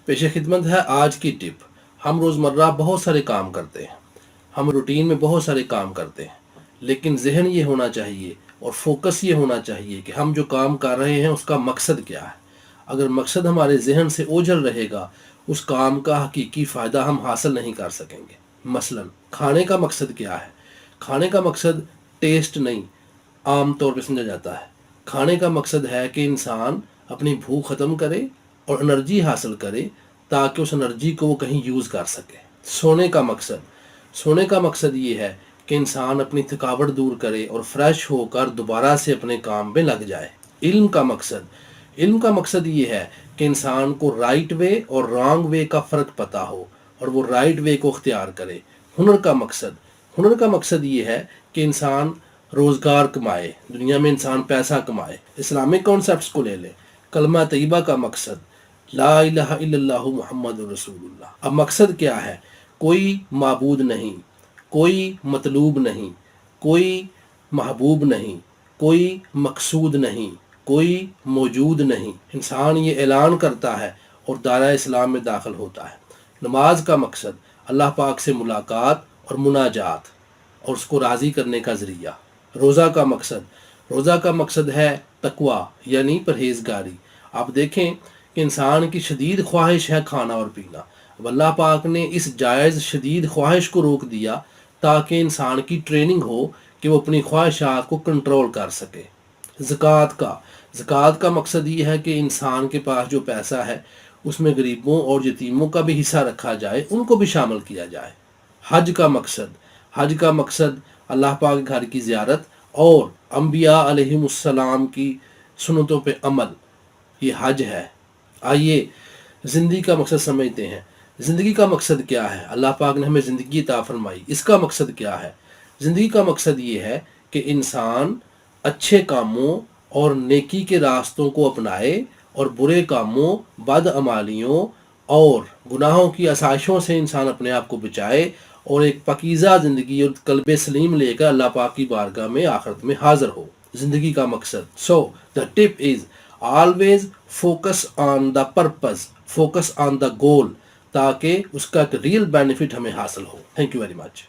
पेश खिदमत है आज की टिप। हम रोज़मर्रा बहुत सारे काम करते हैं, हम रूटीन में बहुत सारे काम करते हैं, लेकिन जहन ये होना चाहिए और फोकस ये होना चाहिए कि हम जो काम कर रहे हैं उसका मकसद क्या है। अगर मकसद हमारे जहन से ओझल रहेगा, उस काम का हकीकी फ़ायदा हम हासिल नहीं कर सकेंगे। मसलन खाने का मकसद क्या है? खाने का मकसद टेस्ट नहीं आम तौर पे समझा जाता है। खाने का मकसद है कि इंसान अपनी भूख ख़त्म करे और एनर्जी हासिल करे ताकि उस एनर्जी को वो कहीं यूज़ कर सके। सोने का मकसद ये है कि इंसान अपनी थकावट दूर करे और फ्रेश होकर दोबारा से अपने काम में लग जाए। इल्म का मकसद ये है कि इंसान को राइट वे और रॉन्ग वे का फ़र्क पता हो और वो राइट वे को अख्तियार करे। हुनर का मकसद ये है कि इंसान रोज़गार कमाए, दुनिया में इंसान पैसा कमाए। इस्लामिक कॉन्सेप्ट्स को ले लें। कलमा तैयबा का मकसद ला इलाहा इल्लल्लाहु मुहम्मदुर रसूलुल्लाह। अब मकसद क्या है? कोई माबूद नहीं, कोई मतलूब नहीं, कोई महबूब नहीं, कोई मकसूद नहीं, कोई मौजूद नहीं। इंसान ये ऐलान करता है और दायरा इस्लाम में दाखिल होता है। नमाज का मकसद अल्लाह पाक से मुलाकात और मुनाजात और उसको राज़ी करने का ज़रिया। रोज़ा का मकसद है तकवा यानी परहेज़गारी। आप देखें कि इंसान की शदीद ख्वाहिश है खाना और पीना। अब अल्लाह पाक ने इस जायज़ शदीद ख्वाहिश को रोक दिया ताकि इंसान की ट्रेनिंग हो कि वो अपनी ख्वाहिशात को कंट्रोल कर सके। ज़कात का मकसद ये है कि इंसान के पास जो पैसा है उसमें गरीबों और यतीमों का भी हिस्सा रखा जाए, उनको भी शामिल किया जाए। हज का मकसद अल्लाह पाक के घर की ज़ियारत और अम्बिया अलैहिमुस्सलाम की सुन्नतों पे अमल, ये हज है। आइए ज़िंदगी का मकसद समझते हैं। ज़िंदगी का मकसद क्या है? अल्लाह पाक ने हमें ज़िंदगी अता फरमाई, इसका मकसद क्या है? ज़िंदगी का मकसद ये है कि इंसान अच्छे कामों और नेकी के रास्तों को अपनाए और बुरे कामों, बदअमालियों और गुनाहों की आसाइशों से इंसान अपने आप को बचाए और एक पकीज़ा ज़िंदगी और कल्ब सलीम लेकर अल्लाह पाक की बारगाह में आखिरत में हाज़िर हो। ज़िंदगी का मकसद। So the tip is always focus on the purpose, focus on the goal, ताकि उसका एक रियल बेनिफिट हमें हासिल हो। Thank you very much.